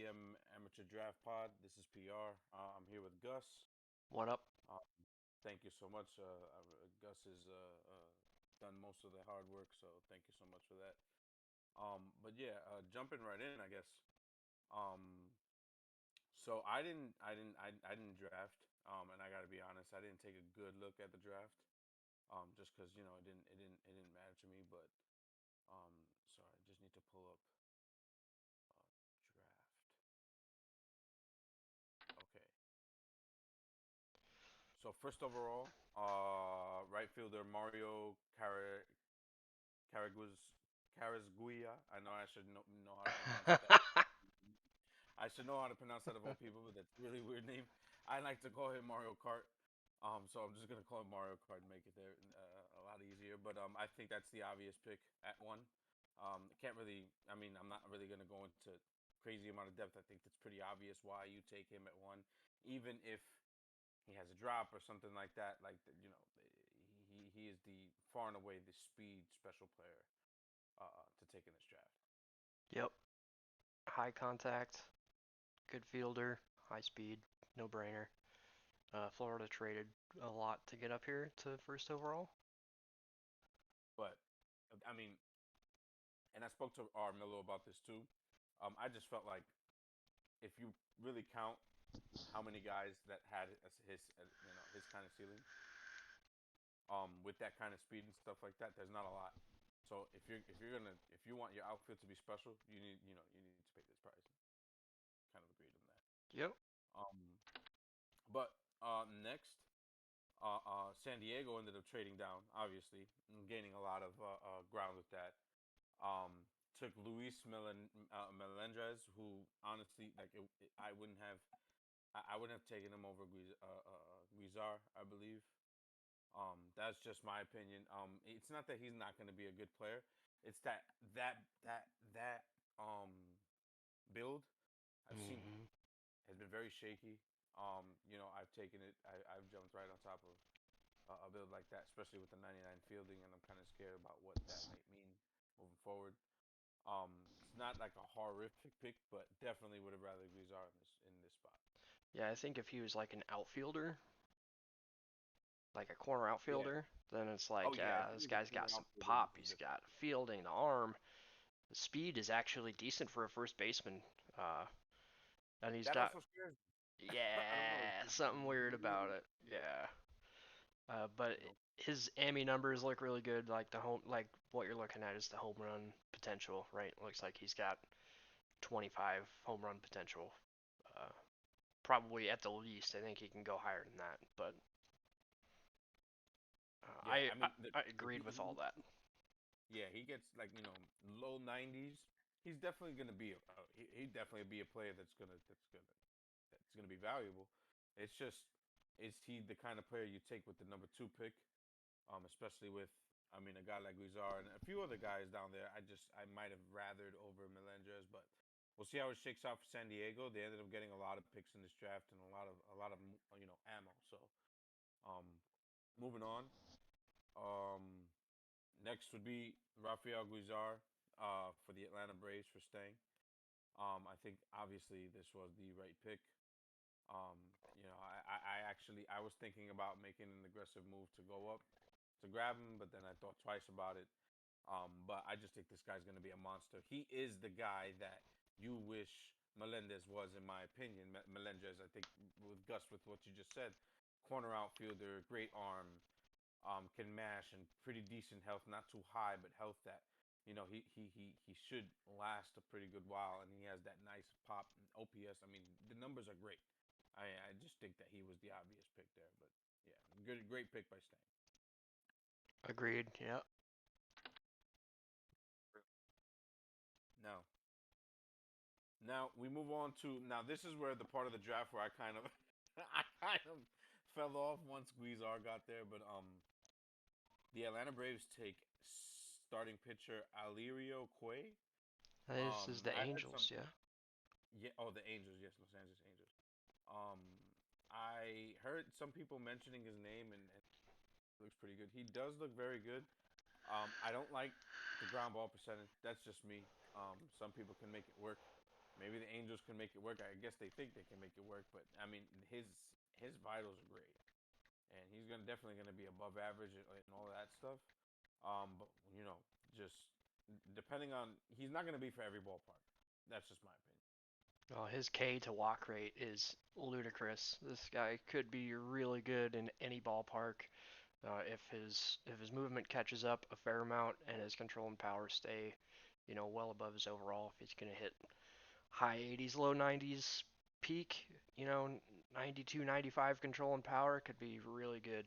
FCM Draft Pod. This is PR. I'm here with Gus. What up? Um, Thank you so much. Gus has done most of the hard work, so thank you so much for that. But yeah, jumping right in, I guess. Um, so I didn't draft. And I got to be honest, I didn't take a good look at the draft. Just because it didn't matter to me. But sorry, I just need to pull up draft. Okay. So first overall, right fielder Mario Caraguz Carasguia. I know I should know how to pronounce that. I should know how to pronounce that of all people, but that's a really weird name. I like to call him Mario Kart. So I'm just gonna call him Mario Kart and make it there a lot easier. But I think that's the obvious pick at one. Can't really. I mean, I'm not really gonna go into crazy amount of depth. I think it's pretty obvious why you take him at one, even if he has a drop or something like that. Like he is the far and away the speed special player to take in this draft. Yep. High contact, good fielder, high speed, no brainer. Florida traded a lot to get up here to first overall. But I mean, and I spoke to Armillo about this too. I just felt like if you really count how many guys that had his kind of ceiling, with that kind of speed and stuff like that, there's not a lot. So if you want your outfield to be special, you need to pay this price. Kind of agreed on that. Yep. Um, but next, San Diego ended up trading down, obviously, and gaining a lot of ground with that. Took Melendrez, who honestly, I wouldn't have taken him over Guizar, I believe. That's just my opinion. It's not that he's not going to be a good player. It's that that that build I've seen Mm-hmm. has been very shaky. I've taken it. I've jumped right on top of a build like that, especially with the 99 fielding, and I'm kind of scared about what that might mean moving forward. It's not like a horrific pick, but definitely would have rather Guizar in this spot. Yeah, I think if he was like an outfielder, like a corner Yeah. outfielder, then it's Oh like, yeah. If yeah, he this was a guy's pure got some outfielder, this pop. is He's different. got fielding, the arm. The speed is actually decent for a first baseman. Uh, and he's That got, also scares me. I don't know. yeah, something weird about it. Yeah. Yeah. But You know. his AMI numbers look really good. Like like what you're looking at is the home run potential, right? Looks like he's got 25 home run potential. Uh, Probably at the least. I think he can go higher than that. But Yeah. I mean, I agreed with all that. yeah, he gets like low 90s. He's definitely gonna be he definitely be a player that's gonna be valuable. It's just is he the kind of player you take with the number two pick? Especially with I mean a guy like Guizar and a few other guys down there. I might have rathered over Melendrez, but we'll see how it shakes out for San Diego. They ended up getting a lot of picks in this draft and a lot of ammo. So um, moving on. Um, Next would be Rafael Guizar for the Atlanta Braves for staying. I think obviously this was the right pick. I was thinking about making an aggressive move to go up to grab him, but then I thought twice about it. But I just think this guy's going to be a monster. He is the guy that you wish Melendez was, in my opinion. Melendez, I think, with Gus, with what you just said, corner outfielder, great arm, can mash and pretty decent health, not too high, but health that he should last a pretty good while, and he has that nice pop and OPS. I mean, the numbers are great. I just think that he was the obvious pick there, but yeah, great pick by Stang. Agreed. Yeah. Now, now we move on to now. This is where the part of the draft where I kind of I kind of fell off once Guizar got there, but the Atlanta Braves take starting pitcher Alirio Quay. This is the I heard some. Angels. Yeah. Yeah. Oh, the Angels. Yes, Los Angeles Angels. Um, I heard some people mentioning his name, and it looks pretty good. He does look very good. I don't like the ground ball percentage. That's just me. Some people can make it work. Maybe the Angels can make it work. I guess they think they can make it work, but I mean his vitals are great, and he's gonna definitely gonna be above average and all of that stuff. But just depending on, he's not gonna be for every ballpark. That's just my opinion. Well, his K to walk rate is ludicrous. This guy could be really good in any ballpark if his movement catches up a fair amount and his control and power stay, well above his overall. If he's gonna hit high 80s, low 90s peak, 92, 95 control and power could be really good.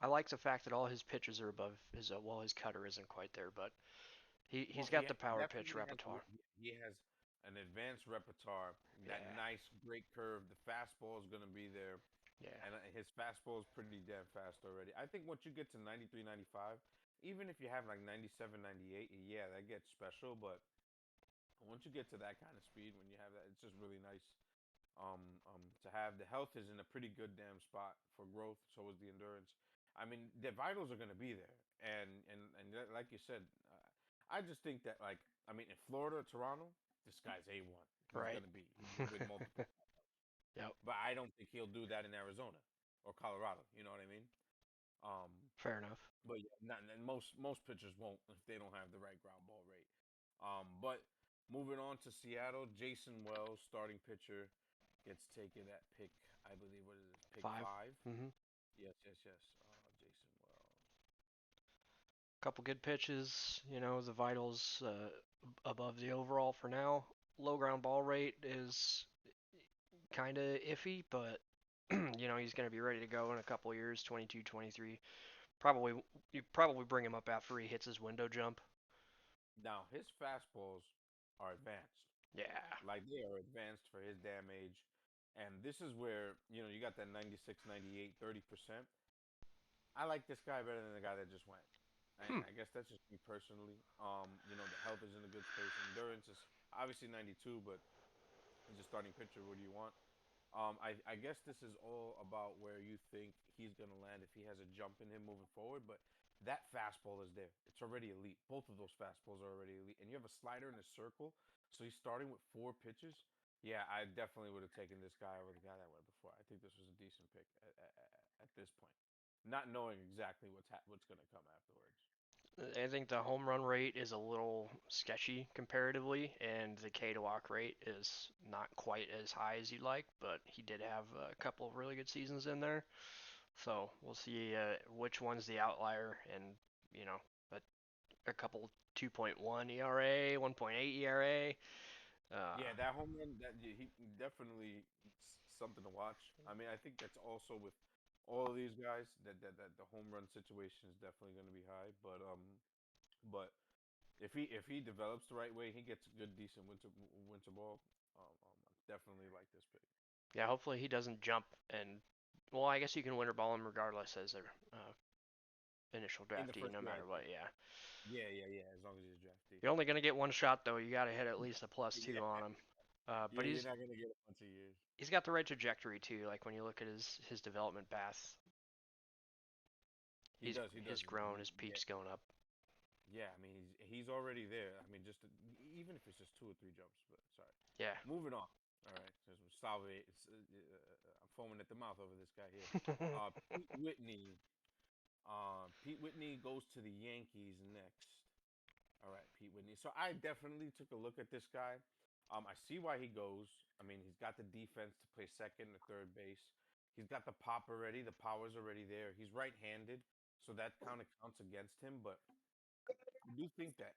I like the fact that all his pitches are above his well, his cutter isn't quite there, but Well, he's he got the power pitch definitely has repertoire. he has an advanced repertoire. That Yeah, nice, great curve. The fastball is gonna be there, yeah, and his fastball is pretty damn fast already. I think once you get to 93, 95, even if you have like 97, 98, yeah, that gets special. But once you get to that kind of speed, when you have that, it's just really nice. To have the health is in a pretty good damn spot for growth. So is the endurance. I mean, the vitals are gonna be there, and like you said, I just think that, like, I mean, in Florida, Toronto, this guy's A1. He's right. gonna be. He's gonna win multiple. Yep, But I don't think he'll do that in Arizona or Colorado. You know what I mean? Um, fair enough. but yeah, not, and most pitchers won't if they don't have the right ground ball rate. But moving on to Seattle, Jason Wells, starting pitcher, gets taken at pick, I believe, what is this, pick 5. 5? Mm-hmm. Yes, yes, yes. Jason Wells. Couple good pitches, the vitals above the overall for now. Low ground ball rate is kind of iffy, but he's going to be ready to go in a couple years, 22, 23. Probably you probably bring him up after he hits his window jump. Now his fastballs are advanced. Yeah. Like, they are advanced for his damn age. And this is where, you got that 96, 98, 30%. I like this guy better than the guy that just went. Hmm. I guess that's just me personally. The health is in a good space. Endurance is obviously 92, but he's a starting pitcher. What do you want? I guess this is all about where you think he's going to land if he has a jump in him moving forward. But that fastball is there. It's already elite. Both of those fastballs are already elite. And you have a slider in a circle. So he's starting with 4 pitches. Yeah, I definitely would have taken this guy over the guy that went before. I think this was a decent pick at this point, not knowing exactly what's going to come afterwards. I think the home run rate is a little sketchy comparatively, and the K to walk rate is not quite as high as you'd like, but he did have a couple of really good seasons in there. So we'll see which one's the outlier, and a, a couple 2.1 ERA, 1.8 ERA. Yeah, that home run, that he definitely something to watch. I mean, I think that's also with all of these guys that the home run situation is definitely going to be high. But if he develops the right way, he gets a good decent winter ball. Definitely like this pick Yeah, hopefully he doesn't jump and. Well, I guess you can winter ball him regardless as a initial in the draftee, first no year. I matter think. what. Yeah. Yeah, yeah, yeah. As long as he's a draftee. You're only gonna get one shot though. You gotta hit at least a +2 Yeah, on him. But yeah. You're not gonna get a bunch of years. he's got the right trajectory too. Like when you look at his development path, He he's does. He he's does. grown. His Yeah, peak's going up. yeah. I mean, he's already there. I mean, even if it's just 2 or 3 jumps. But sorry. Yeah. Moving on. All right. Because Salve, I'm foaming at the mouth over this guy here. Pete Whitney. Pete Whitney goes to the Yankees next. All right, Pete Whitney. So I definitely took a look at this guy. I see why he goes. I mean, he's got the defense to play second or third base. He's got the pop already. The power's already there. He's right-handed, so that kind of counts against him. But I do think that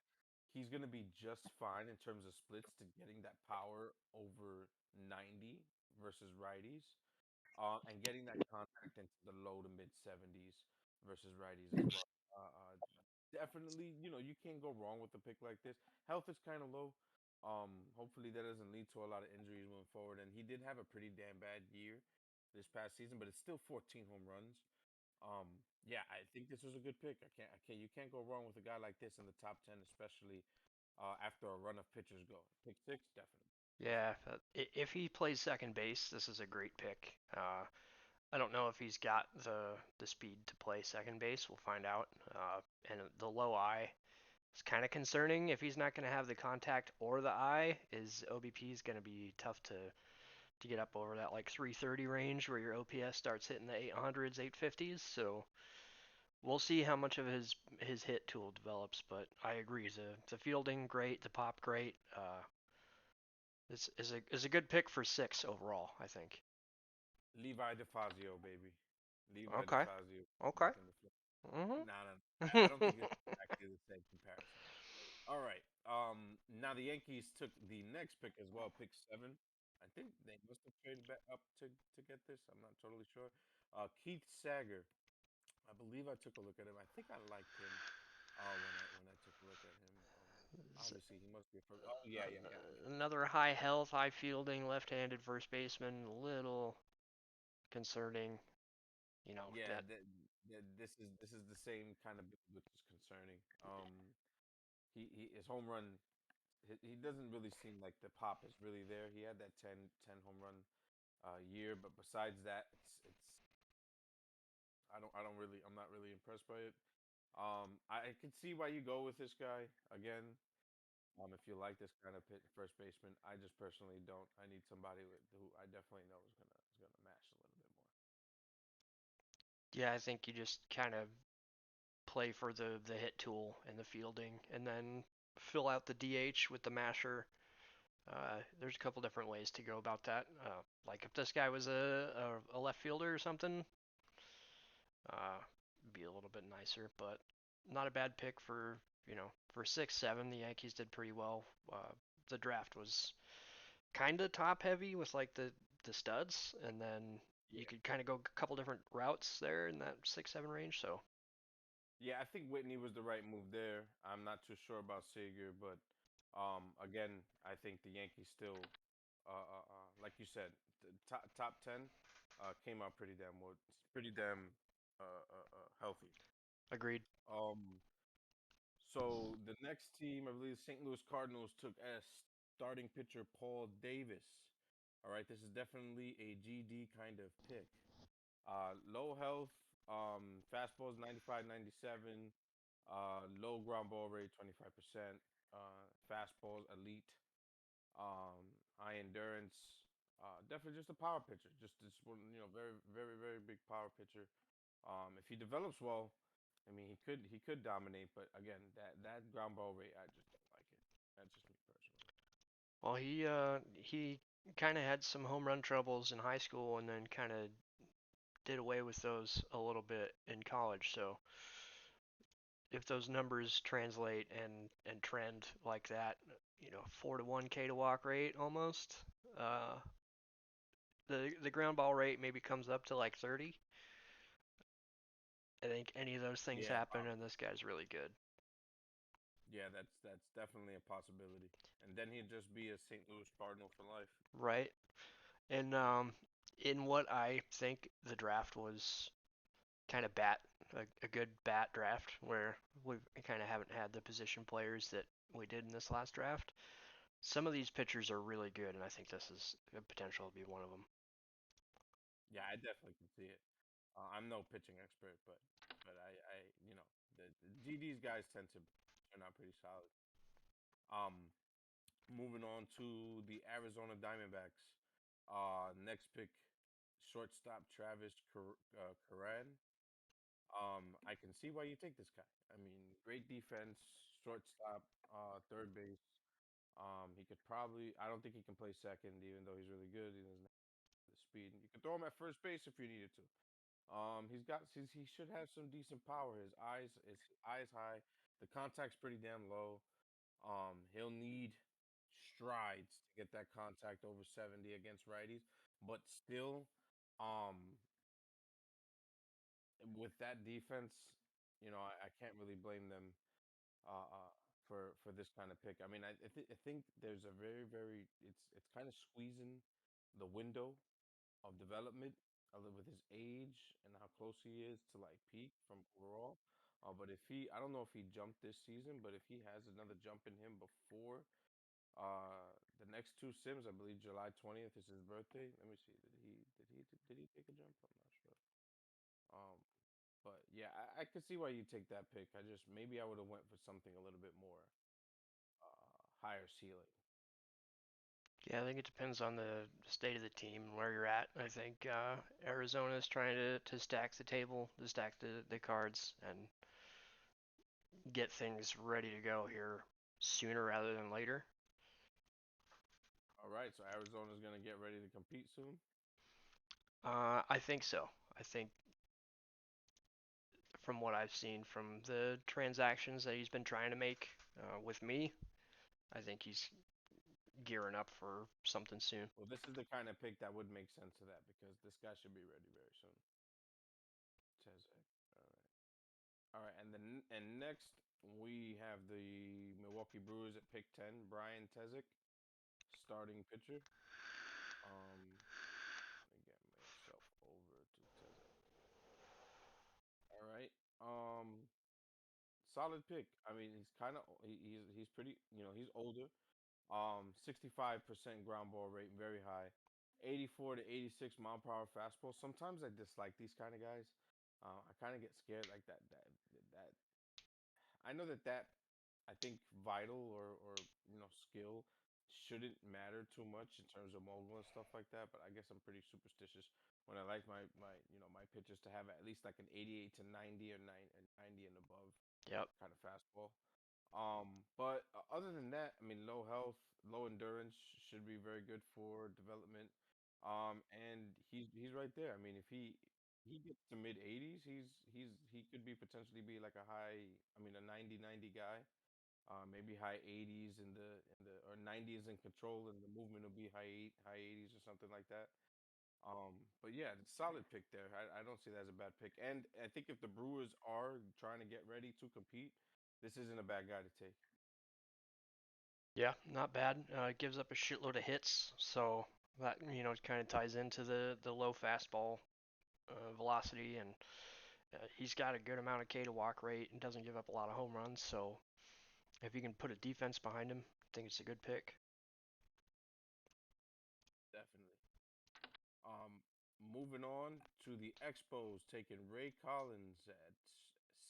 he's going to be just fine in terms of splits to getting that power over 90 versus righties, and getting that contact into the low to mid 70s versus righties as well. Definitely, you can't go wrong with a pick like this. Health is kind of low. Hopefully that doesn't lead to a lot of injuries moving forward. And he did have a pretty damn bad year this past season, but it's still 14 home runs. Yeah, I think this was a good pick. You can't go wrong with a guy like this in the top 10, especially after a run of pitchers go. Pick 6, definitely. Yeah. If he plays second base, this is a great pick. I don't know if he's got the speed to play second base. We'll find out. And the low I It's kind of concerning if he's not going to have the contact or the eye. His OBP is going to be tough to get up over that like 330 range where your OPS starts hitting the 800s, 850s. So we'll see how much of his hit tool develops. But I agree, the fielding great, the pop great. This is a good pick for 6 overall, I think. Levi DeFazio, baby. Levi Okay. DeFazio Okay. back in the field. Mhm. Nah, nah, I don't think it's exactly the same comparison. All right. Now the Yankees took the next pick as well, pick 7. I think they must have traded back up to get this. I'm not totally sure. Keith Sager. I believe I took a look at him. I think I liked him. When I took a look at him. Obviously he must be a first. Oh yeah, yeah, yeah, yeah. Another high health, high fielding, left-handed first baseman. A little concerning, you know Yeah, that. this is the same kind of build, which is concerning. He his home run. He doesn't really seem like the pop is really there. He had that 10 home run year, but besides that, it's I'm not really impressed by it. I can see why you go with this guy again. If you like this kind of first baseman, I just personally don't. I need somebody who I definitely know is gonna mash a little bit more. Yeah, I think you just kind of play for the hit tool and the fielding, and then fill out the DH with the masher. There's a couple different ways to go about that. Like if this guy was a left fielder or something, uh, be a little bit nicer, but not a bad pick for for 6-7. The Yankees did pretty well. The draft was kind of top heavy with like the studs, and then you Yeah, could kind of go a couple different routes there in that 6-7 range. So yeah. I think Whitney was the right move there. I'm not too sure about Sager, but again, I think the Yankees still, like you said, the top 10 came out pretty damn well, pretty damn healthy. agreed. Um, So the next team, I believe, St. Louis Cardinals took as starting pitcher Paul Davis. All right, this is definitely a GD kind of pick. Low health, fastballs 95, 97, low ground ball rate 25%, fastballs elite, high endurance. Definitely just a power pitcher. Just this one, very, very, very big power pitcher. If he develops well, I mean, he could dominate, but again, that ground ball rate, I just don't like it. That's just me personally. Well, he kind of had some home run troubles in high school, and then kind of did away with those a little bit in college. So if those numbers translate and trend like that, 4-to-1 K to walk rate almost, uh, the ground ball rate maybe comes up to like 30. I think any of those things Yeah, happen, and this guy's really good. yeah, that's definitely a possibility. And then he'd just be a St. Louis Cardinal for life. Right. And in what I think the draft was kind of a good bat draft where we kind of haven't had the position players that we did in this last draft. Some of these pitchers are really good, and I think this is a potential to be one of them. Yeah, I definitely can see it. I'm no pitching expert, but I the GD's guys tend to turn out pretty solid. Um, Moving on to the Arizona Diamondbacks. Next pick, shortstop Travis Curran. I can see why you take this guy. I mean, great defense, shortstop, third base. He could probably. I don't think he can play second, even though he's really good. He doesn't have the speed. You could throw him at first base if you needed to. He should have some decent power. His eyes high. The contact's pretty damn low. He'll need strides to get that contact over 70 against righties, but still, um, with that defense, I can't really blame them for this kind of pick. I mean, I think there's a very very it's kind of squeezing the window of development with his age and how close he is to like peak from overall. But if he, I don't know if he jumped this season, but if he has another jump in him before the next two sims, I believe July 20th is his birthday. Let me see. Did he take a jump? I'm not sure. Um, But yeah, I could see why you take that pick. Maybe I would have went for something a little bit more higher ceiling. Yeah, I think it depends on the state of the team and where you're at. I think Arizona is trying to stack the table, to stack the cards, and get things ready to go here sooner rather than later. All right, so Arizona's gonna get ready to compete soon. I think so. I think from what I've seen from the transactions that he's been trying to make with me, I think he's gearing up for something soon. Well, this is the kind of pick that would make sense to that because this guy should be ready very soon. Tezek. All right. All right, and next we have the Milwaukee Brewers at pick 10, Brian Tezek, starting pitcher. Let me get myself over to Tezek. All right. Solid pick. I mean, he's kind of he's pretty, he's older. 65% ground ball rate, very high. 84 to 86 mile per hour fastball. Sometimes I dislike these kind of guys. I kind of get scared like that. I know that I think vital or skill shouldn't matter too much in terms of mobile and stuff like that. But I guess I'm pretty superstitious when I like my pitchers to have at least like an 88 to 90 or 90 and above Yep. kind of fastball. But other than that, I mean, low health, low endurance should be very good for development. And he's right there. I mean, if he gets to mid 80s, he could be potentially be like a high, I mean, a 90 guy. Maybe high 80s in the or 90s in control, and the movement will be high 80s or something like that. But yeah, it's a solid pick there. I don't see that as a bad pick. And I think if the Brewers are trying to get ready to compete, this isn't a bad guy to take. Yeah, not bad. It gives up a shitload of hits, so that kind of ties into the low fastball velocity, and he's got a good amount of K to walk rate and doesn't give up a lot of home runs. So if you can put a defense behind him, I think it's a good pick. Definitely. Um, Moving on to the Expos, taking Ray Collins at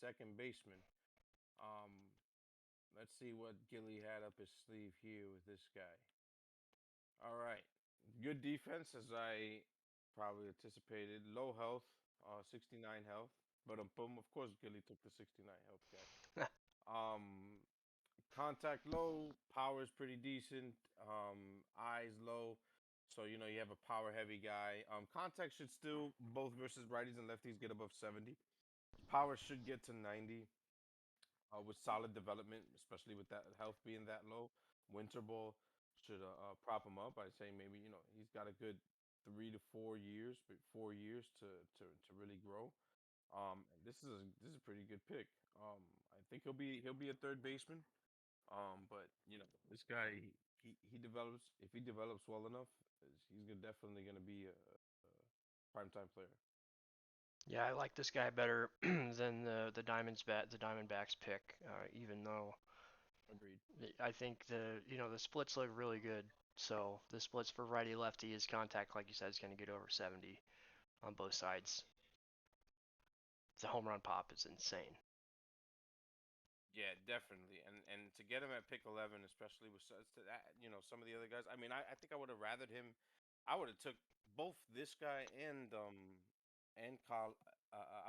second baseman. Um, let's see what Gilly had up his sleeve here with this guy. All right, good defense as I probably anticipated. Low health, 69 health, but boom, of course Gilly took the 69 health guy. Um, Contact low, power is pretty decent. Eyes low, so you have a power heavy guy. Contact should still both versus righties and lefties get above 70. Power should get to 90 with solid development, especially with that health being that low. Winter ball should prop him up. I'd say maybe he's got a good 3 to 4 years, but 4 years to really grow. This is a pretty good pick. I think he'll be a third baseman. But this guy, he develops if he develops well enough, definitely gonna be a prime time player. Yeah, I like this guy better than the Diamondbacks pick, even though Agreed. I think the splits look really good. So the splits for righty lefty, his contact, like you said, is going to get over 70 on both sides. The home run pop is insane. Yeah, definitely. And to get him at pick 11, especially with some of the other guys. I mean, I think I would have rathered him. I would have took both this guy and I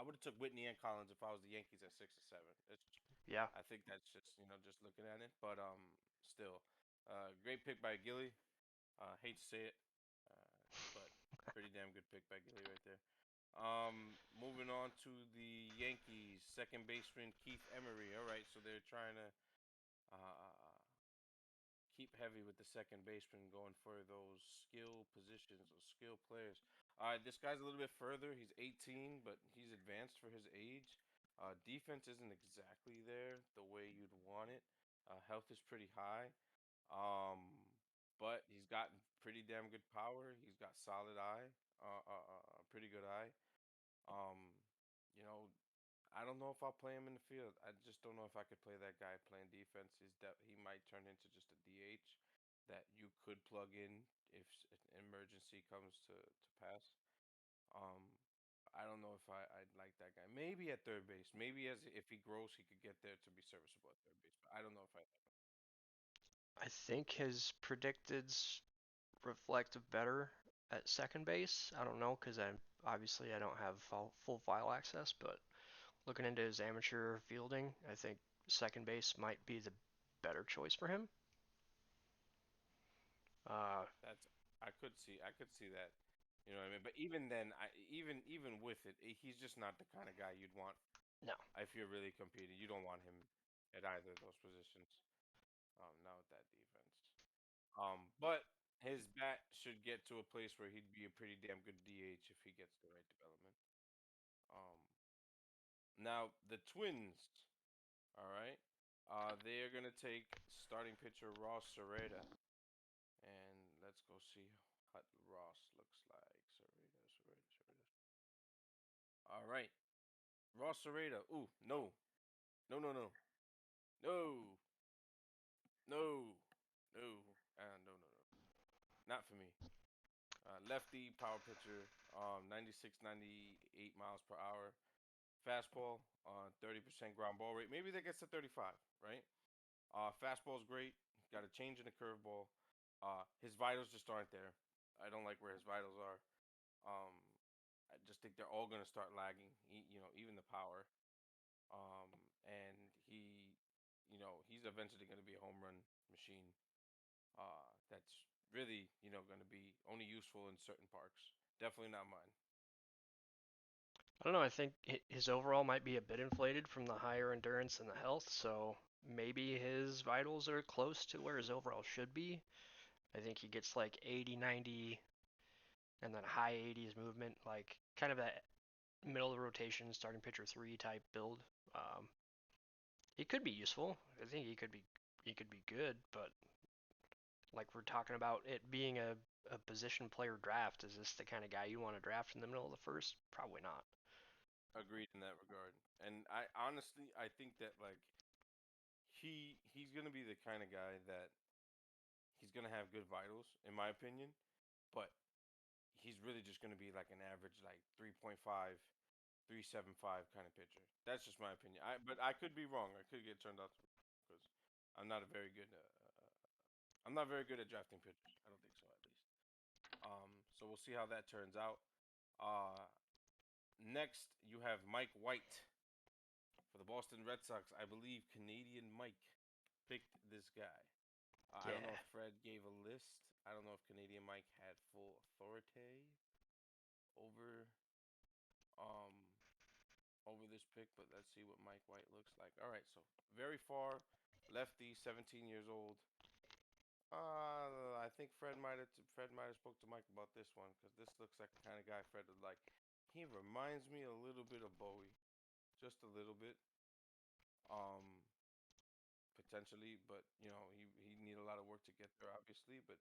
would have took Whitney and Collins if I was the Yankees at 6 or 7. Yeah, I think that's just looking at it, but still, great pick by Gilly. Hate to say it, but pretty damn good pick by Gilly right there. Moving on to the Yankees, second baseman Keith Emery. All right, so they're trying to keep heavy with the second baseman, going for those skill positions, those skill players. This guy's a little bit further. He's 18, but he's advanced for his age. Defense isn't exactly there the way you'd want it. Health is pretty high. Um, but he's got pretty damn good power. He's got solid eye, pretty good eye. Um, you know, I don't know if I'll play him in the field. I just don't know if I could play that guy playing defense. He might turn into just a DH that you could plug in if an emergency comes to pass. Um, I don't know if I'd like that guy. Maybe at third base. Maybe if he grows, he could get there to be serviceable at third base. But I don't know if I like him. I think his predicteds reflect better at second base. I don't know because I don't have full file access, but looking into his amateur fielding, I think second base might be the better choice for him. That's I could see that. You know what I mean? But even then, even with it, he's just not the kind of guy you'd want No. if you're really competing. You don't want him at either of those positions. Not with that defense. But his bat should get to a place where he'd be a pretty damn good DH if he gets the right development. Um, Now the Twins, all right, they are gonna take starting pitcher Ross Serrata, and let's go see what Ross looks like. Serrata. All right, Ross Serrata. Ooh, no, no, no, no, no, no, no, no, no, no, not for me. Lefty power pitcher, 96, 98 miles per hour. Fastball, 30% ground ball rate. Maybe that gets to 35, right? Fastball's great. Got a change in the curveball. His vitals just aren't there. I don't like where his vitals are. Um, I just think they're all gonna start lagging. Even the power. Um, and he's eventually gonna be a home run machine. That's really, gonna be only useful in certain parks. Definitely not mine. I don't know. I think his overall might be a bit inflated from the higher endurance and the health, so maybe his vitals are close to where his overall should be. I think he gets like 80, 90, and then high 80s movement, like kind of that middle of the rotation starting pitcher 3 type build. Um, he could be useful. I think he could be good, but like we're talking about it being a position player draft, is this the kind of guy you want to draft in the middle of the first? Probably not. Agreed in that regard. And I honestly, I think that like he's gonna be the kind of guy that he's gonna have good vitals, in my opinion, but he's really just gonna be like an average, like 3.5, 3.75 kind of pitcher. That's just my opinion. But I could be wrong. I could get turned out because I'm not a very good. I'm not very good at drafting pitchers. I don't think so, at least. So we'll see how that turns out. Uh, Next you have Mike White for the Boston Red Sox. I believe Canadian Mike picked this guy. I don't know Yeah. if Fred gave a list. I don't know if Canadian Mike had full authority over um over this pick, but let's see what Mike White looks like. All right, so very far lefty, 17 years old. I think Fred might have spoke to Mike about this one because this looks like the kind of guy Fred would like. He reminds me a little bit of Bowie, just a little bit. Um, Potentially, but he need a lot of work to get there, obviously. But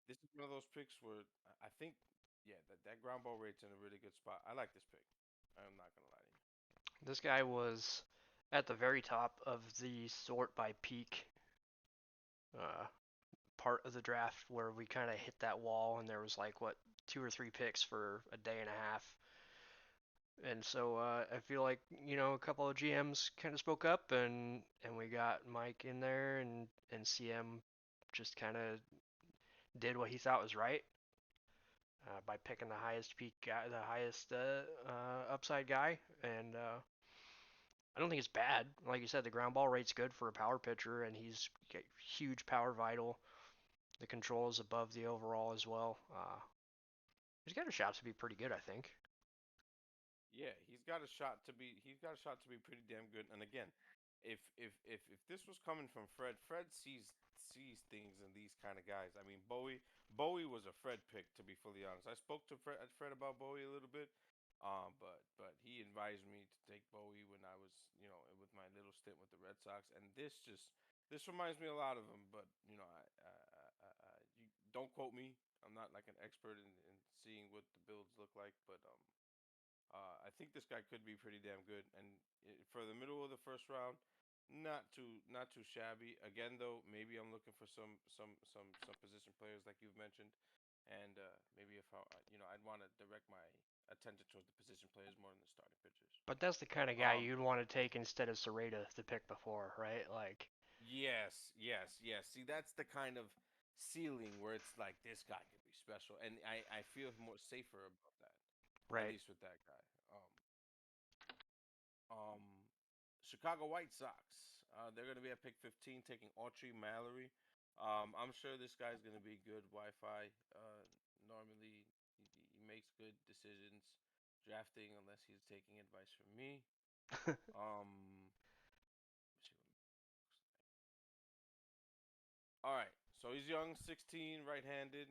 this is one of those picks where I think, yeah, that ground ball rate's in a really good spot. I like this pick. I'm not gonna lie to you. This guy was at the very top of the sort by peak uh, part of the draft where we kind of hit that wall and there was like what 2 or 3 picks for a day and a half. And so I feel like a couple of GMs kind of spoke up and we got Mike in there and CM just kind of did what he thought was right by picking the highest peak guy, the highest upside guy, and I don't think it's bad. Like you said, the ground ball rate's good for a power pitcher, and he's got huge power vital. The control is above the overall as well. He's got a shot to be pretty good, I think. Yeah, he's got a shot to be pretty damn good. And again, if this was coming from Fred, Fred sees things in these kind of guys. I mean, Bowie was a Fred pick, to be fully honest. I spoke to Fred about Bowie a little bit, but he advised me to take Bowie when I was with my little stint with the Red Sox, and this reminds me a lot of him. But you don't quote me. I'm not like an expert in seeing what the builds look like, but I think this guy could be pretty damn good, and for the middle of the first round, not too shabby. Again, though, maybe I'm looking for some position players like you've mentioned. and maybe if I'd want to direct my attention towards the position players more than the starting pitchers. But that's the kind of guy Um, you'd want to take instead of Serrata, the pick before, right? Like, yes, yes, yes. See, that's the kind of ceiling where it's like this guy could be special, and I feel more safer about that, at right. least with that guy. Um, Chicago White Sox. They're going to be at pick 15, taking Autry Mallory. I'm sure this guy's going to be good Wi-Fi. Normally, he makes good decisions drafting, unless he's taking advice from me. Let's see what he looks like. All right, so he's young, 16, right-handed.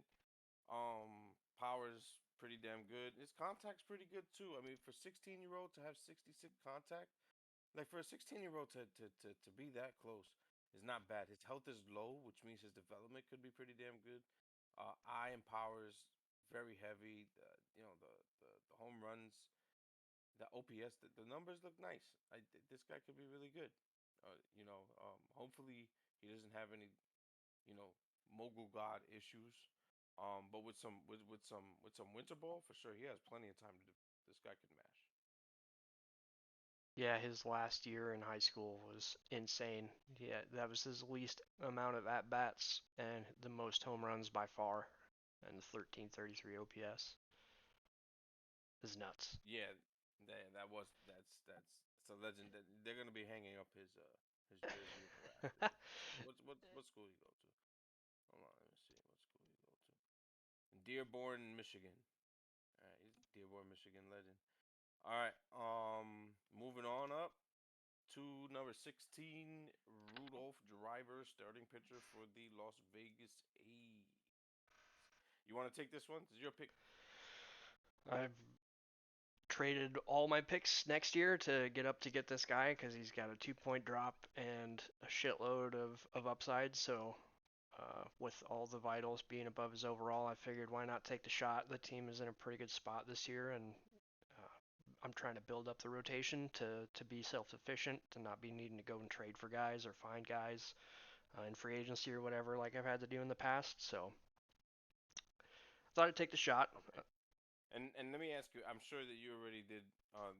Power's pretty damn good. His contact's pretty good too. I mean, for 16-year-old to have 66 contact, like for a 16-year-old to be that close is not bad. His health is low, which means his development could be pretty damn good. Eye and power is very heavy. The home runs, the OPS, the numbers look nice. This guy could be really good. Hopefully he doesn't have any you know mogul god issues. But with some winter ball for sure, he has plenty of time to. This guy could mash. Yeah, his last year in high school was insane. Yeah, that was his least amount of at bats and the most home runs by far, and 1333 OPS is nuts. Yeah, that's a legend. That they're gonna be hanging up his jersey in the rafters. What school you go to? Hold on, let me see what school you go to. Dearborn, Michigan. All right, he's a Dearborn, Michigan legend. All right, moving on up to number 16, Rudolph Driver, starting pitcher for the Las Vegas A's. You want to take this one? This is your pick. I've traded all my picks next year to get up to get this guy because he's got a 2 point drop and a shitload of upside. So, with all the vitals being above his overall, I figured why not take the shot? The team is in a pretty good spot this year, and I'm trying to build up the rotation to be self-sufficient, to not be needing to go and trade for guys or find guys in free agency or whatever like I've had to do in the past. So, thought I'd take the shot. Okay. And let me ask you, I'm sure that you already did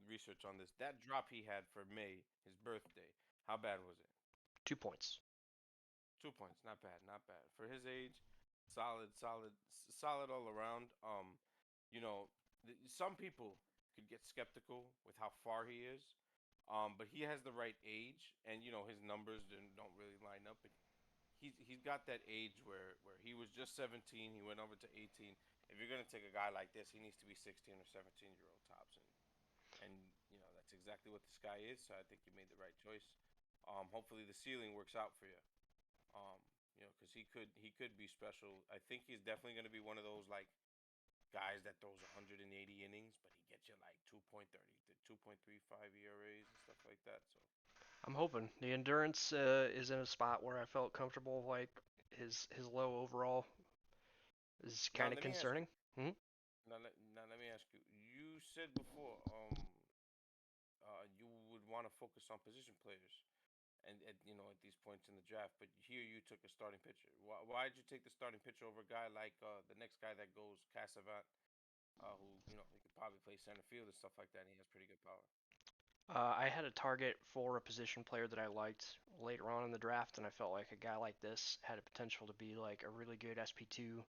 research on this. That drop he had for May, his birthday, how bad was it? 2 points. 2 points, not bad, not bad. For his age, solid, solid, solid all around. Some people could get skeptical with how far he is, but he has the right age, and his numbers don't really line up. But he's got that age where he was just 17, he went over to 18. If you're gonna take a guy like this, he needs to be 16 or 17-year-old tops, and that's exactly what this guy is. So I think you made the right choice. Hopefully the ceiling works out for you. Um, because he could be special. I think he's definitely gonna be one of those like guys that throws 180 innings, but he gets you like 2.30 to 2.35 ERAs and stuff like that. So I'm hoping the endurance is in a spot where I felt comfortable. Like his low overall is now kind of let me ask you. concerning. Hmm? Now let me ask you. You said before, you would want to focus on position players, and at these points in the draft. But here you took a starting pitcher. Why did you take the starting pitcher over a guy like the next guy that goes, Casavant, who he could probably play center field and stuff like that, and he has pretty good power. I had a target for a position player that I liked later on in the draft, and I felt like a guy like this had a potential to be like a really good SP2,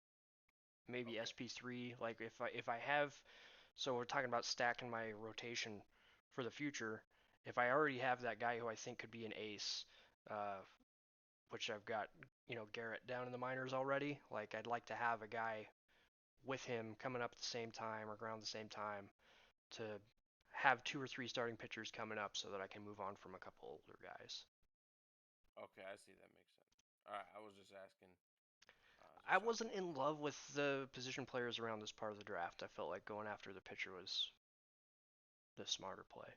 maybe Okay. SP3. Like if I have, so we're talking about stacking my rotation for the future. If I already have that guy who I think could be an ace, uh, which I've got, Garrett down in the minors already. Like I'd like to have a guy with him coming up at the same time or around the same time to have 2 or 3 starting pitchers coming up so that I can move on from a couple older guys. Okay, I see. That makes sense. All right, I was just asking. I was I just trying to wasn't get. in love with the position players around this part of the draft. I felt like going after the pitcher was the smarter play.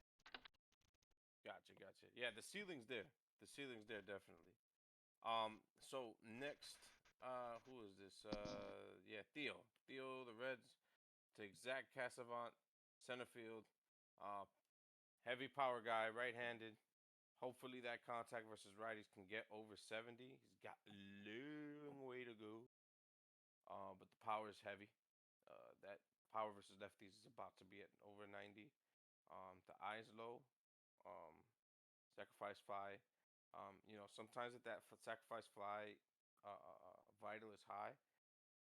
Gotcha, gotcha. Yeah, the ceiling's there. The ceiling's there definitely. So next, who is this? Yeah, Theo. Theo, the Reds take Zach Casavant, center field. Uh, Heavy power guy, right-handed. Hopefully that contact versus righties can get over 70. He's got a long way to go. But the power is heavy. That power versus lefties is about to be at over 90. The eye is low. Um, sacrifice fly. Sometimes if that sacrifice fly vital is high,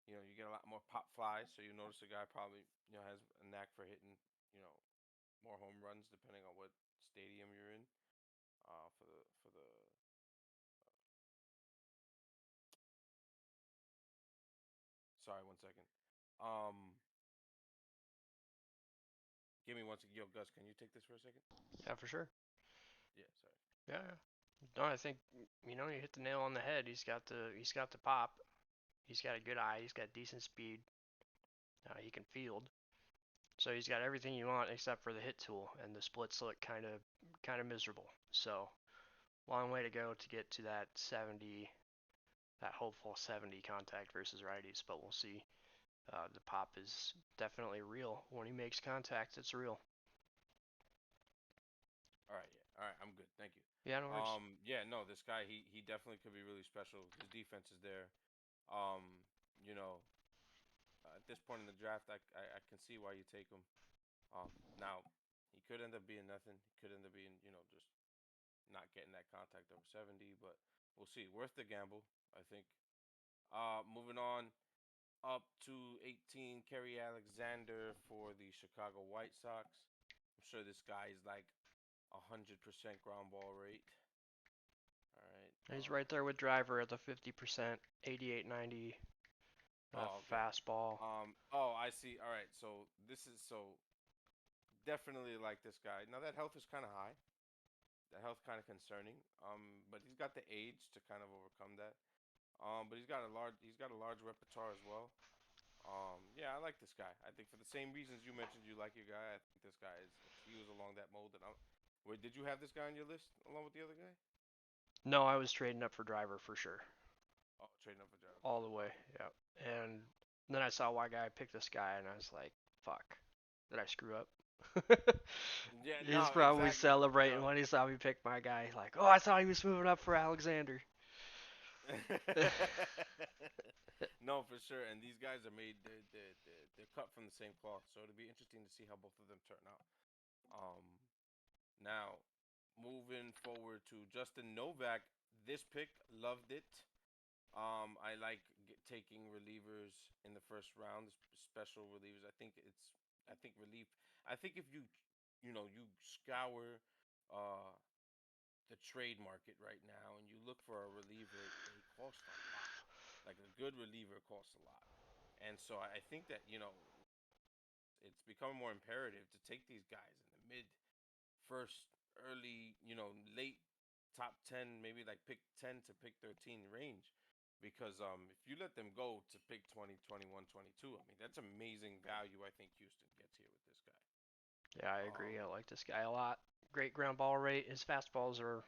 you get a lot more pop flies. So you notice the guy probably has a knack for hitting you know more home runs depending on what stadium you're in. For the sorry, one second. Um, Give me one second. Yo, Gus, can you take this for a second? Yeah, for sure. Yeah, sorry. Yeah, yeah. No, I think you hit the nail on the head. He's got the pop. He's got a good eye. He's got decent speed. He can field. So he's got everything you want except for the hit tool, and the splits look kind of miserable. So long way to go to get to that 70, that hopeful 70 contact versus righties, but we'll see. The pop is definitely real. When he makes contact, it's real. All right, yeah. All right, I'm good. Thank you. Yeah, no worries. Yeah, no, this guy, he definitely could be really special. His defense is there. Um, you know, at this point in the draft, I can see why you take him. Now he could end up being nothing. He could end up being, just not getting that contact over 70, but we'll see. Worth the gamble, I think. Moving on up to 18, Kerry Alexander for the Chicago White Sox. I'm sure this guy is like 100% ground ball rate. All right. He's right there with Driver at the 50%, 88-90 Okay. fastball. I see. All right. So this is so definitely like this guy. Now that health is kind of high. That health kind of concerning. But he's got the age to kind of overcome that. But he's got a large repertoire as well. Yeah, I like this guy. I think for the same reasons you mentioned you like your guy, I think this guy is. If he was along that mold, then wait, did you have this guy on your list along with the other guy? No, I was trading up for Driver for sure. Oh, trading up for Jarrett for All the sure. way, yeah. And then I saw why guy picked this guy, and I was like, fuck, did I screw up? Yeah, He's no, probably exactly. celebrating when he saw me pick my guy. Like, oh, I thought he was moving up for Alexander. No, for sure. And these guys are made. They're cut from the same cloth, so it'll be interesting to see how both of them turn out. Um, Now, moving forward to Justin Novak, this pick loved it. I like taking relievers in the first round, special relievers. I think relief. I think if you scour uh, the trade market right now and you look for a reliever, they cost a lot. Like a good reliever costs a lot, and so I think that it's becoming more imperative to take these guys in the mid first, early, late top 10, maybe like pick 10 to pick 13 range. Because if you let them go to pick 20, 21, 22, I mean, that's amazing value I think Houston gets here with this guy. Yeah, I Um, agree. I like this guy a lot. Great ground ball rate. His fastballs are,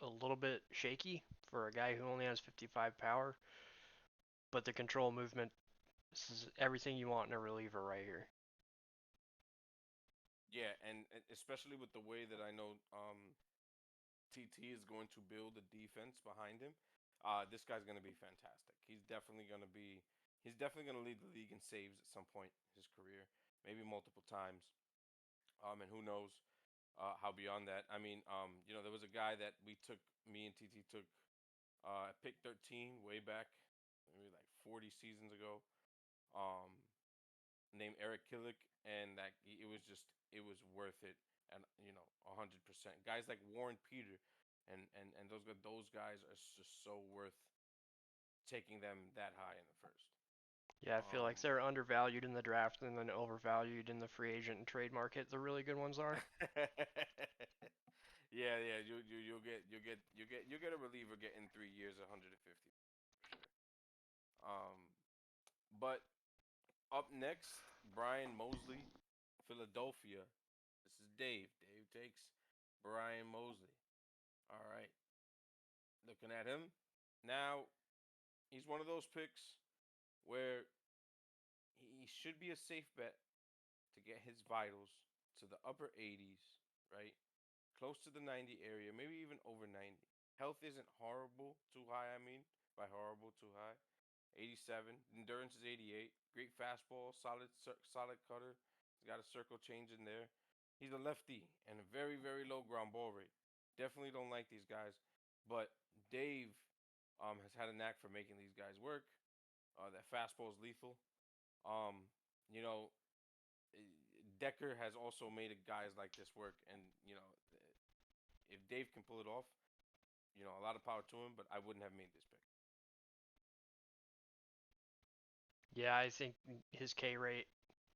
a little bit shaky for a guy who only has 55 power, but the control movement, this is everything you want in a reliever right here. yeah, and especially with the way that I know TT is going to build a defense behind him, this guy's going to be fantastic. He's definitely going to lead the league in saves at some point in his career, maybe multiple times. And who knows how beyond that. I mean, there was a guy that me and TT took at pick 13 way back, maybe like 40 seasons ago, um, named Eric Killick, and it was worth it, and 100%. Guys like Warren Peter, and those guys are just so worth taking them that high in the first. Yeah, I feel Um, like they're undervalued in the draft and then overvalued in the free agent and trade market. The really good ones are. yeah, yeah, you'll get a reliever getting 3 years, 150 for sure. But up next, Brian Mosley, Philadelphia. This is Dave. Dave takes Brian Mosley. All right, looking at him now, he's one of those picks where he should be a safe bet to get his vitals to the upper 80s, right? Close to the 90 area, maybe even over 90. Health isn't horrible too high, I mean, by horrible too high. 87. Endurance is 88. Great fastball, solid cutter. He's got a circle change in there. He's a lefty and a very, very low ground ball rate. Definitely don't like these guys. But Dave has had a knack for making these guys work. That fastball is lethal. Um, you know, Decker has also made guys like this work. And, if Dave can pull it off, a lot of power to him, but I wouldn't have made this pick. Yeah, I think his K rate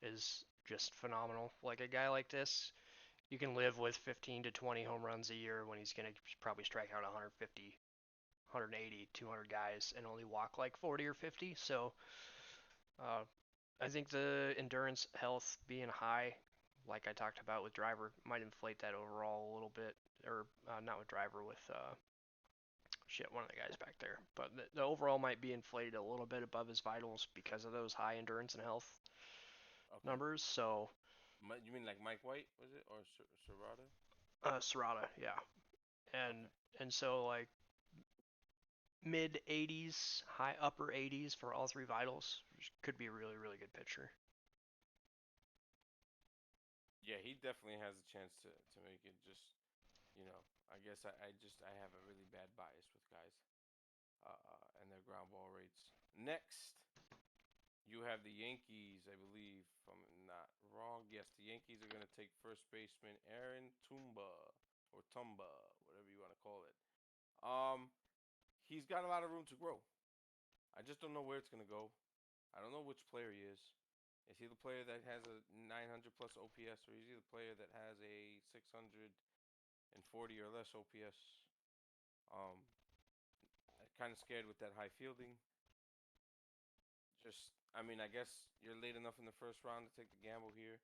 is just phenomenal. Like a guy like this, you can live with 15 to 20 home runs a year when he's going to probably strike out 150, 180, 200 guys and only walk like 40 or 50. So I think the endurance health being high, like I talked about with Driver, might inflate that overall a little bit. Or not with Driver, with one of the guys back there. But the overall might be inflated a little bit above his vitals because of those high endurance and health numbers. So you mean like Mike White, was it, or Serrata? Serrata, yeah, and so like mid 80s, high upper 80s for all three vitals could be a really really good pitcher. Yeah, he definitely has a chance to make it. Just I guess I have a really bad bias with guys, and their ground ball rates. Next, you have the Yankees, I believe, if I'm not wrong. Yes, the Yankees are gonna take first baseman Aaron Tumba, whatever you want to call it. He's got a lot of room to grow. I just don't know where it's gonna go. I don't know which player he is. Is he the player that has a 900 plus OPS, or is he the player that has a 640 or less OPS? Um, I'm kind of scared with that high fielding. I mean, I guess you're late enough in the first round to take the gamble here.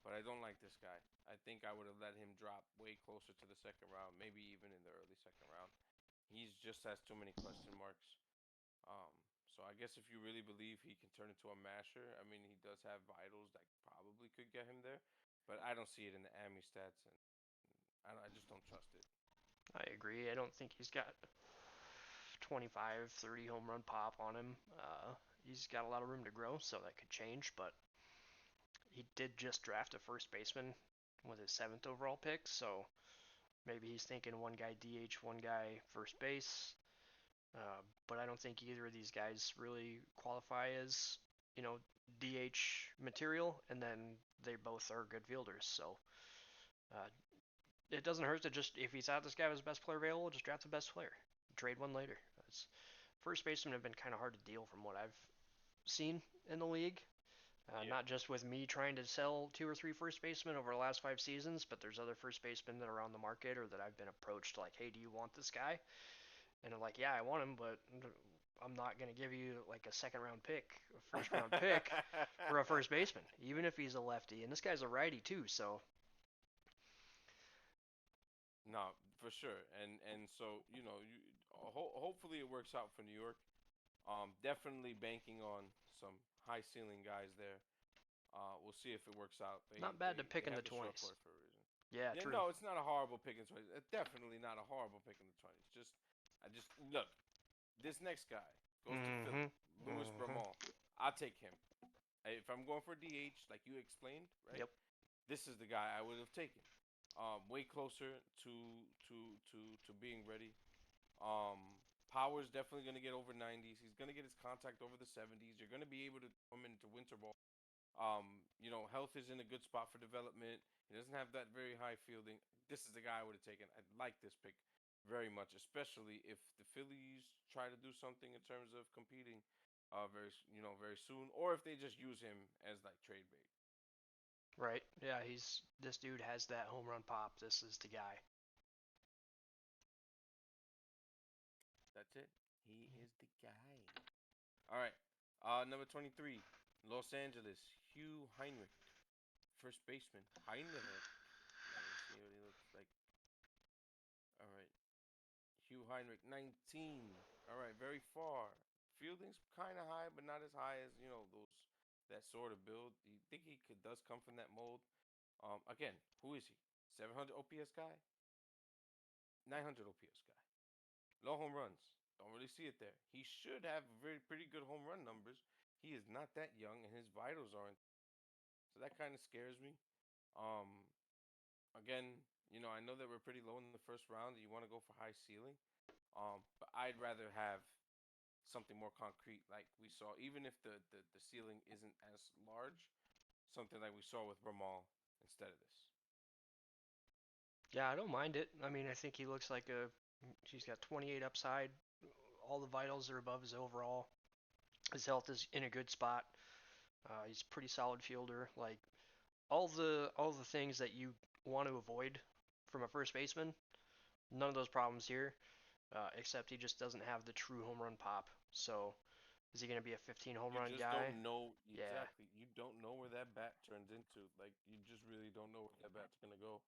But I don't like this guy. I think I would have let him drop way closer to the second round, maybe even in the early second round. He's just has too many question marks. So I guess if you really believe he can turn into a masher, I mean, he does have vitals that probably could get him there, but I don't see it in the AMI stats, and I just don't trust it. I agree. I don't think he's got 25, 30 home run pop on him. He's got a lot of room to grow, so that could change, but he did just draft a first baseman with his 7th overall pick, so maybe he's thinking one guy DH, one guy first base. But I don't think either of these guys really qualify as, DH material, and then they both are good fielders. So uh, it doesn't hurt to just, if he thought this guy was the best player available, just draft the best player. Trade one later. First basemen have been kind of hard to deal from what I've seen in the league. Not just with me trying to sell 2 or 3 first basemen over the last 5 seasons, but there's other first basemen that are on the market or that I've been approached like, hey, do you want this guy? And I'm like, yeah, I want him, but I'm not going to give you like a second round pick, a first round pick for a first baseman, even if he's a lefty. And this guy's a righty too, so. No, for sure. And so, hopefully it works out for New York. Definitely banking on some high ceiling guys there. We'll see if it works out. Not bad to pick in the 20s. For a reason. Yeah, true. No, it's not a horrible pick in the 20s. It's definitely not a horrible pick in the 20s. Look, this next guy goes to Philly, Louis Bramall. I'll take him. If I'm going for DH, like you explained, right? Yep. This is the guy I would have taken. Way closer to being ready. Power's definitely going to get over 90s. He's going to get his contact over the 70s. You're going to be able to come into winter ball. Health is in a good spot for development. He doesn't have that very high fielding. This is the guy I would have taken. I like this pick very much, especially if the Phillies try to do something in terms of competing very soon, or if they just use him as like trade bait. Right. Yeah, this dude has that home run pop. This is the guy. That's it. He is the guy. All right. Number 23, Los Angeles, Hugh Heinrich, first baseman. Heinrich. Let me see what he looks like. All right. Hugh Heinrich, 19. All right, very far. Fielding's kind of high, but not as high as that sort of build. Do you think he does come from that mold? Again, who is he? 700 OPS guy, 900 OPS guy, low home runs, Don't really see it there. He should have pretty good home run numbers. He is not that young, and his vitals aren't. So that kind of scares me. Um, Again, I know that we're pretty low in the first round. You want to go for high ceiling. But I'd rather have something more concrete, like we saw. Even if the ceiling isn't as large, something like we saw with Ramal instead of this. Yeah, I don't mind it. I mean, I think he looks like he's got 28 upside. All the vitals are above his overall. His health is in a good spot. He's a pretty solid fielder. Like all the things that you want to avoid from a first baseman, none of those problems here. Except he just doesn't have the true home run pop. So is he going to be a 15 home You run just guy? don't know Yeah. exactly. You don't know where that bat turns into. Like you just really don't know where that bat's gonna go.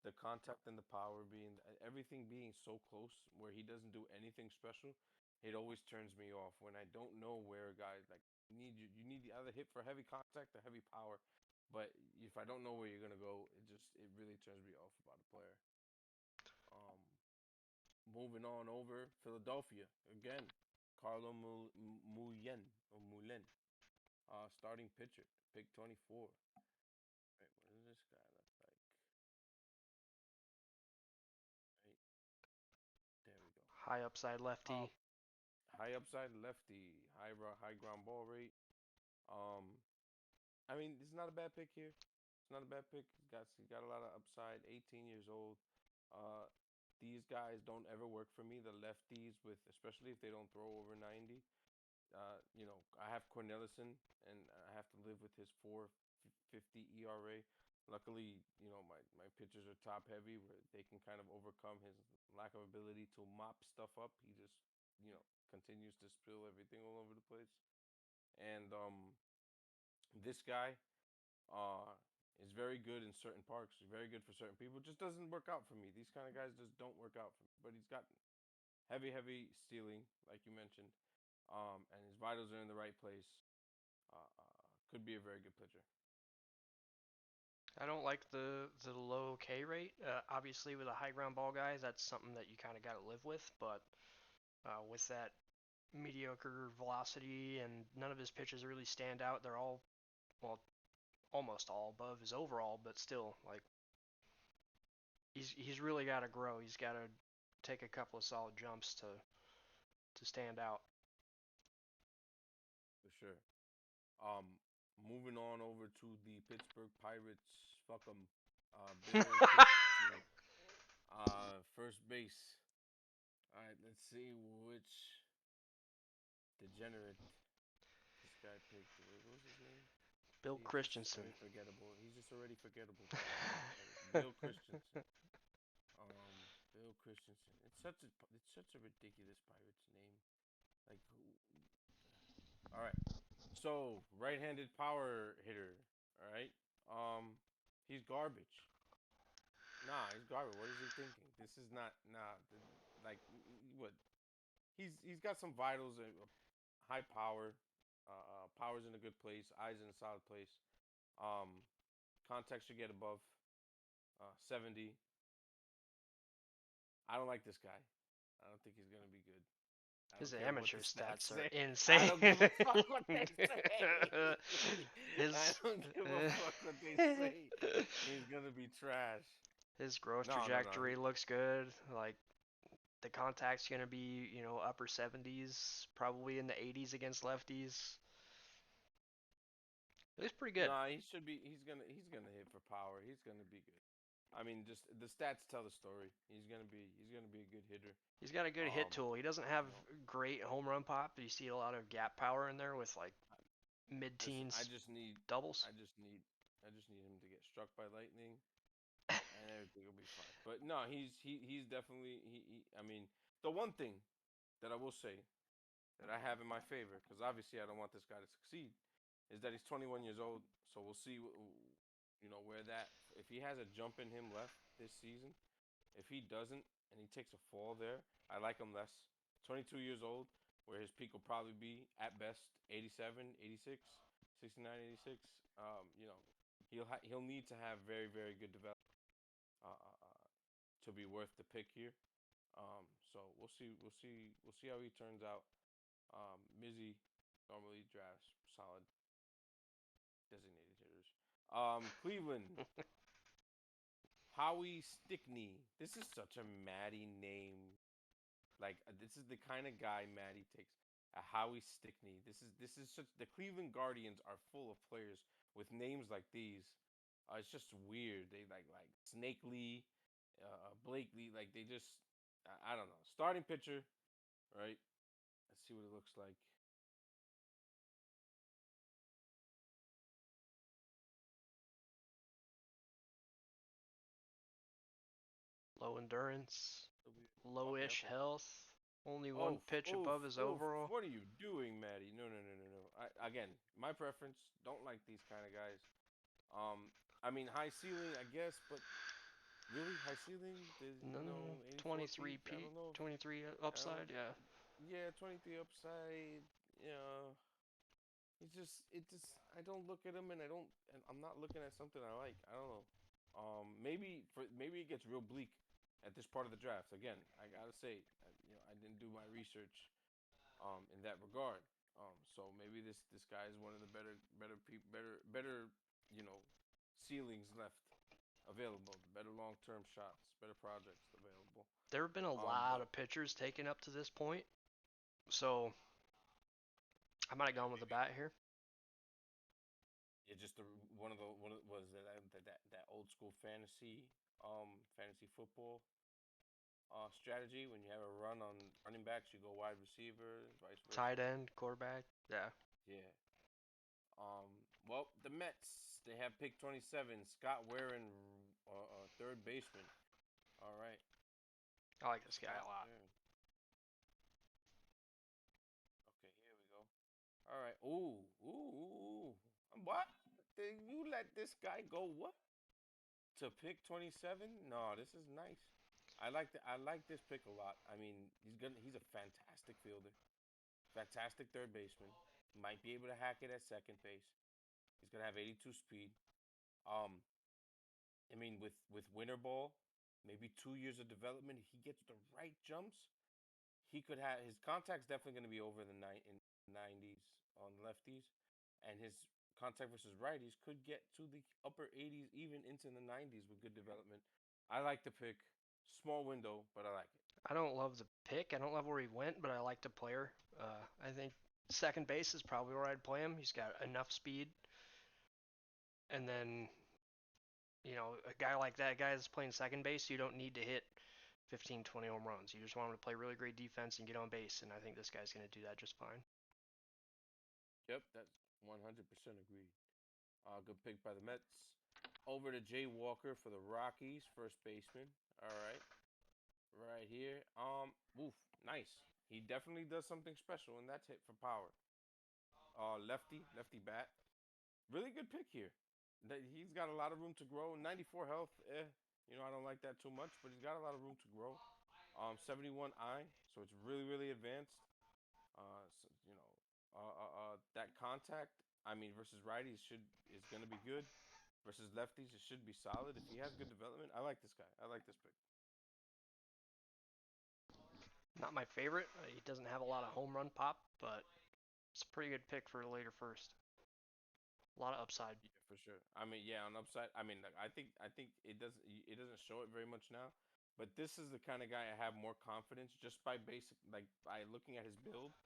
The contact and the power being everything being so close, where he doesn't do anything special, it always turns me off when I don't know where a guy like you need the other hit for heavy contact or heavy power, but if I don't know where you're gonna go, it really turns me off about a player. Um, Moving on over Philadelphia again, Carlo Mullen or Mullen. Starting pitcher, pick 24. Wait, what does this guy look like? Right, there we go. High upside Um, lefty. High upside lefty, high ground ball rate. Um, I mean, it's not a bad pick here. It's not a bad pick. He's got a lot of upside. 18 years old. Uh, these guys don't ever work for me. The lefties with, especially if they don't throw over 90. I have Cornelison, and I have to live with his 4.50 ERA. Luckily, my pitchers are top heavy, where they can kind of overcome his lack of ability to mop stuff up. He just, continues to spill everything all over the place. And this guy uh, is very good in certain parks. He's very good for certain people. Just doesn't work out for me. These kind of guys just don't work out for me. But he's got heavy stealing, like you mentioned, and his vitals are in the right place. Could be a very good pitcher. I don't like the low K rate. Obviously, with a high ground ball guy, that's something that you kind of got to live with. But with that mediocre velocity and none of his pitches really stand out, they're all, well, almost all above his overall, but still, like he's really got to grow. He's got to take a couple of solid jumps to stand out. For sure. Um, Moving on over to the Pittsburgh Pirates. Fuck 'em. Bill Christensen. First base. All right, let's see which degenerate this guy picked. Wait, what was his name? Bill See, it's just Christensen. very forgettable. He's just already forgettable to me. Bill Christensen. Bill Christensen. It's such a ridiculous Pirates name. Like, all right. So right-handed power hitter. All right. He's garbage. Nah, he's garbage. What is he thinking? This is not like what? He's got some vitals, high power. Power's in a good place. Eyes in a solid place. Um, Contact should get above 70. I don't like this guy. I don't think he's gonna be good. I His don't care what the amateur stats stats are say. I insane. don't give a fuck what they say. I his don't give a fuck what they say. He's gonna be trash. his growth No. trajectory looks good. Like the contact's gonna be, upper 70s, probably in the 80s against lefties. It was pretty good. Nah, he should be. He's gonna hit for power. He's gonna be good. I mean, just the stats tell the story. He's gonna be a good hitter. He's got a good hit Um, tool. He doesn't have you know, great home run pop, but you see a lot of gap power in there with like listen, I mid-teens just need, doubles. I just need, I just need him to get struck by lightning, and everything will be fine. But no, he's definitely I mean, the one thing that I will say that I have in my favor, because obviously I don't want this guy to succeed, is that he's 21 years old. So we'll see, where that if he has a jump in him left this season. If he doesn't and he takes a fall there, I like him less. 22 years old, where his peak will probably be at best 87, 86, 69, 86. He'll need to have very good development uh, uh, uh, to be worth the pick here. So we'll see how he turns out. Mizzy normally drafts solid designated hitters. Cleveland, Howie Stickney. This is such a Matty name. Like this is the kind of guy Matty takes. A Howie Stickney. This is such. The Cleveland Guardians are full of players with names like these. It's just weird. They like Snake Lee, Blakely. Like they just. I don't know. Starting pitcher, right? Let's see what it looks like. Low endurance, Okay, lowish okay. health, only one Oof, pitch oof, above his oof. overall. What are you doing, Maddie? No, no, no, no, no. Again, my preference. Don't like these kind of guys. I mean, high ceiling, I guess, but really high ceiling. There's No, no, no. 84 23 peak. I peak, don't know. 23 I don't. upside. Yeah. Yeah, 23 upside. Yeah, I don't look at him and I'm not looking at something I like. I don't know. Maybe it gets real bleak at this part of the draft. Again, I gotta say, I didn't do my research in that regard. So maybe this guy is one of the better ceilings left available, the better long term shots, better projects available. There have been a lot But of pitchers taken up to this point, so I might have yeah, gone with the bat here. yeah, just one of was that old school fantasy football strategy when you have a run on running backs, you go wide receiver, vice Tight versa. end, quarterback. Yeah, Yeah. Well, the Mets they have pick 27, Scott Warren, third baseman. All right, I like this guy Scott a lot. Warren. Okay, here we go. All right. Ooh, ooh, ooh. What? You let this guy go? What? To pick 27? No, this is nice. I like this pick a lot. I mean, he's a fantastic fielder, fantastic third baseman. Might be able to hack it at second base. He's gonna have 82 speed. Um, I mean, with winter ball, maybe 2 years of development, he gets the right jumps. He could have his contact's definitely gonna be over the 90s on lefties, and his contact versus righties could get to the upper 80s, even into the 90s with good development. I like the pick. Small window, but I like it. I don't love the pick. I don't love where he went, but I like the player. I think second base is probably where I'd play him. He's got enough speed, and then a guy like that, guy that's playing second base, you don't need to hit 15, 20 home runs. You just want him to play really great defense and get on base, and I think this guy's going to do that just fine. Yep, that's 100% agreed. Good pick by the Mets. Over to Jay Walker for the Rockies, first baseman. All right, right here. Oof, nice. He definitely does something special, and that's hit for power. Lefty bat. Really good pick here. He's got a lot of room to grow. 94 health, I don't like that too much, but he's got a lot of room to grow. 71 eye, so it's really, really advanced. So, that contact, I mean, versus righties is gonna be good. Versus lefties, it should be solid. If he has good development, I like this guy. I like this pick. Not my favorite. He doesn't have a lot of home run pop, but it's a pretty good pick for a later first. A lot of upside. Yeah, for sure. I mean, yeah, on upside, I mean, like, I think it doesn't show it very much now, but this is the kind of guy I have more confidence just by by looking at his build.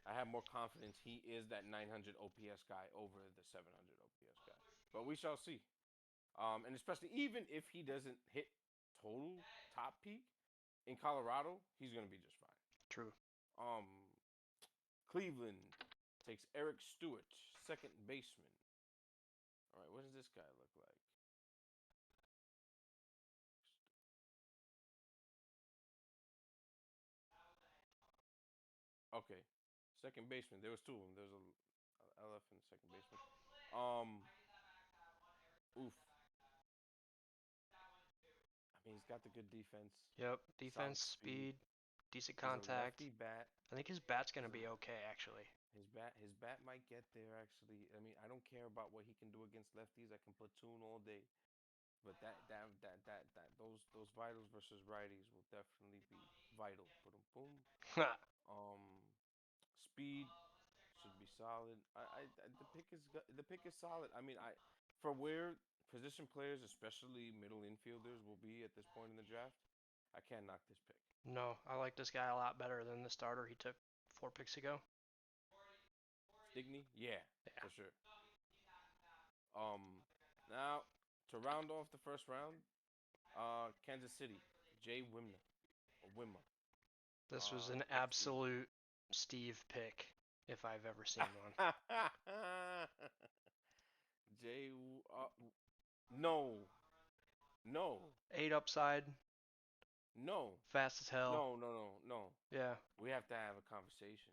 I have more confidence he is that 900 OPS guy over the 700 OPS guy. But we shall see. And especially even if he doesn't hit total top peak in Colorado, he's gonna be just fine. True. Um, Cleveland takes Eric Stewart, second baseman. All right, what does this guy look like? Okay, second baseman. There was two of them. There was a LF and a second baseman. Um, oof. I mean, he's got the good defense, Yep. solid Defense, speed. speed, decent He's a contact. lefty bat. I think his bat's going He's to a be okay, actually. his bat might get there actually. I mean, I don't care about what he can do against lefties. I can platoon all day. But those vitals versus righties will definitely be vital. Boom, boom. Um, speed should be solid. The pick is solid. I mean, for where position players, especially middle infielders, will be at this point in the draft, I can't knock this pick. No, I like this guy a lot better than the starter he took 4 picks ago. Stigney, yeah, Yeah. for sure. Now to round off the first round, Kansas City, Jay Wimmer or Wimmer. This was an FC. absolute Steve pick, if I've ever seen one. Jay, no, no, 8 upside, no, fast as hell. no. Yeah. We have to have a conversation.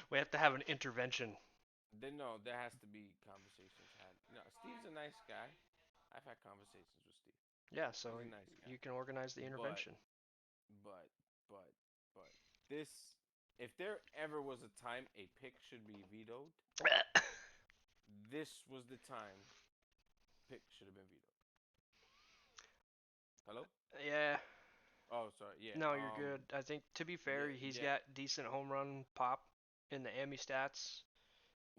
We have to have an intervention. No, there has to be conversations had. No, Steve's a nice guy. I've had conversations with Steve. Yeah, so He's a nice guy. you can organize the But, intervention. but, but, this, if there ever was a time a pick should be vetoed, this was the time pick should have been vetoed. Hello? Yeah. Oh, sorry. Yeah. No, you're good. I think, to be fair, he's yeah. got decent home run pop in the Emmy stats.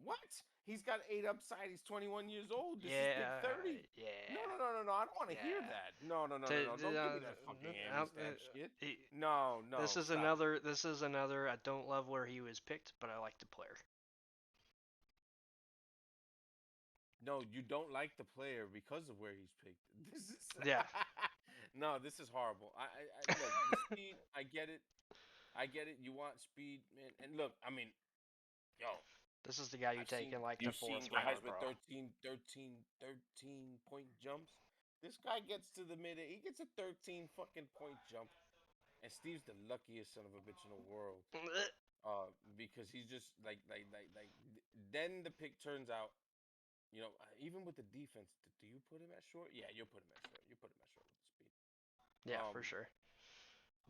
What? He's got 8 upside. He's 21 years old. This is pick 30. Yeah. No. I don't want to hear that. No. Don't give me that fucking Emmy stat shit. No. This is stop. another. This is another. I don't love where he was picked, but I like the player. No, you don't like the player because of where he's picked. This is Yeah. No, this is horrible. Look, the speed. I get it. You want speed, man. And look, I mean, yo, This is the guy you take in like the you've fourth seen guys round, with bro. 13 point jumps. This guy gets to the mid. He gets a 13 fucking point jump, and Steve's the luckiest son of a bitch in the world. Because he's just like. Then the pick turns out. Even with the defense, do you put him at short? Yeah, you put him at short. You put him at short with the speed. Yeah, for sure.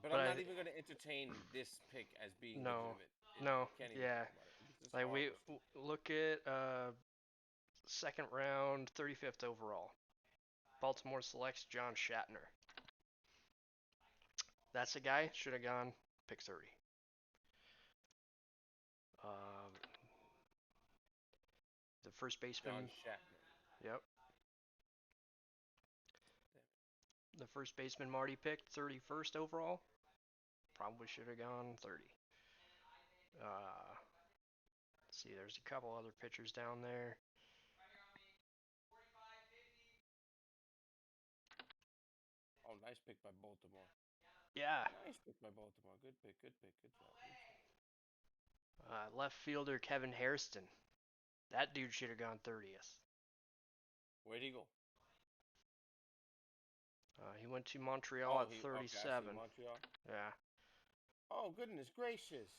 But I'm not even going to entertain this pick as being legitimate. No, can't even yeah. Like we look at second round, 35th overall. Baltimore selects John Shatner. That's a guy should have gone pick 30. The first baseman. John Shatner. Yep. The first baseman Marty picked 31st overall. Probably should have gone 30. Let's see, there's a couple other pitchers down there. Oh, nice pick by Baltimore. Yeah. Nice pick by Baltimore. Good pick. Good job. Left fielder Kevin Hairston. That dude should have gone 30th. Where'd he go? He went to Montreal at 37. Okay, Montreal. Yeah. Oh, goodness gracious.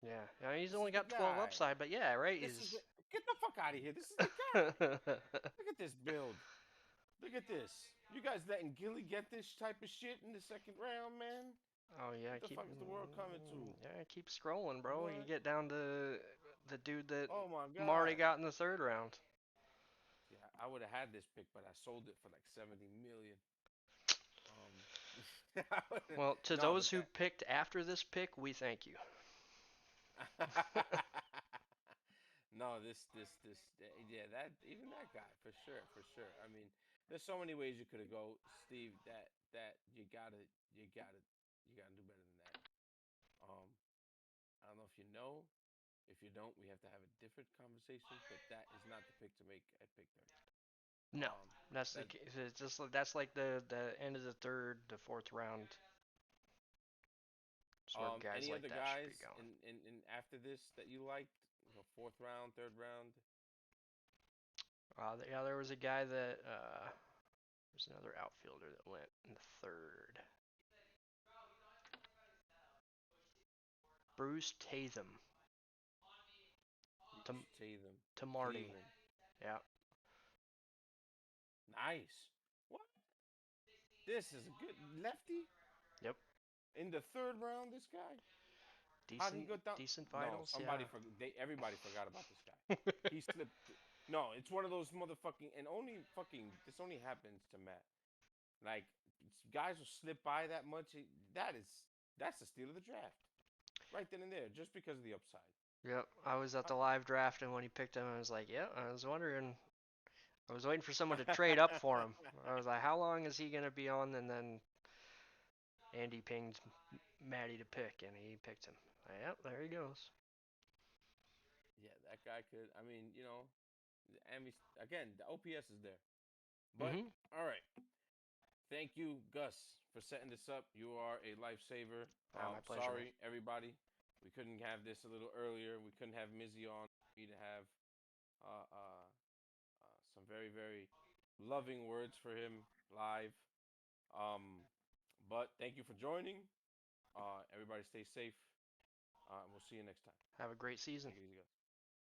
Yeah. He's only got 12 upside, but yeah, right? Get the fuck out of here. This is the guy. Look at this build. Look at this. You guys letting Gilly get this type of shit in the second round, man? Oh, yeah. What the fuck is the world coming to? Yeah, keep scrolling, bro. What? You get down to the dude that my God. Marty got in the third round. Yeah, I would have had this pick, but I sold it for like 70 million. Well, to those who picked after this pick, we thank you. No, yeah, even that guy for sure. I mean, there's so many ways you could have go, Steve. That you gotta do better than that. I don't know if you know. If you don't, we have to have a different conversation. But that is not the pick to make at pick 30. No, that's that's like the end of the third, the fourth round. Guys any like other that guys should be going. in after this that you liked? Fourth round, third round. Yeah, there was a guy that there's another outfielder that went in the third. Bruce Tatham. To Marty. Cleveland. Yeah. Nice. What? This is a good lefty. Yep. In the third round, this guy. Decent vitals. No, everybody forgot about this guy. He slipped. No, it's one of those motherfucking this only happens to Matt. Like guys will slip by that much. That's the steal of the draft, right then and there, just because of the upside. Yep, I was at the live draft, and when he picked him, I was like, yeah, I was wondering. I was waiting for someone to trade up for him. I was like, how long is he gonna be on? And then Andy pinged Maddie to pick, and he picked him. Yep, there he goes. Yeah, that guy could. I mean, and again, the OPS is there. But Mhm. all right, thank you, Gus, for setting this up. You are a lifesaver. My pleasure, man. Sorry, everybody, we couldn't have this a little earlier. We couldn't have Mizzy on. We to have uh, uh, some very very loving words for him live. Um, but thank you for joining. Everybody, stay safe. And we'll see you next time. Have a great season. Take it easy, guys.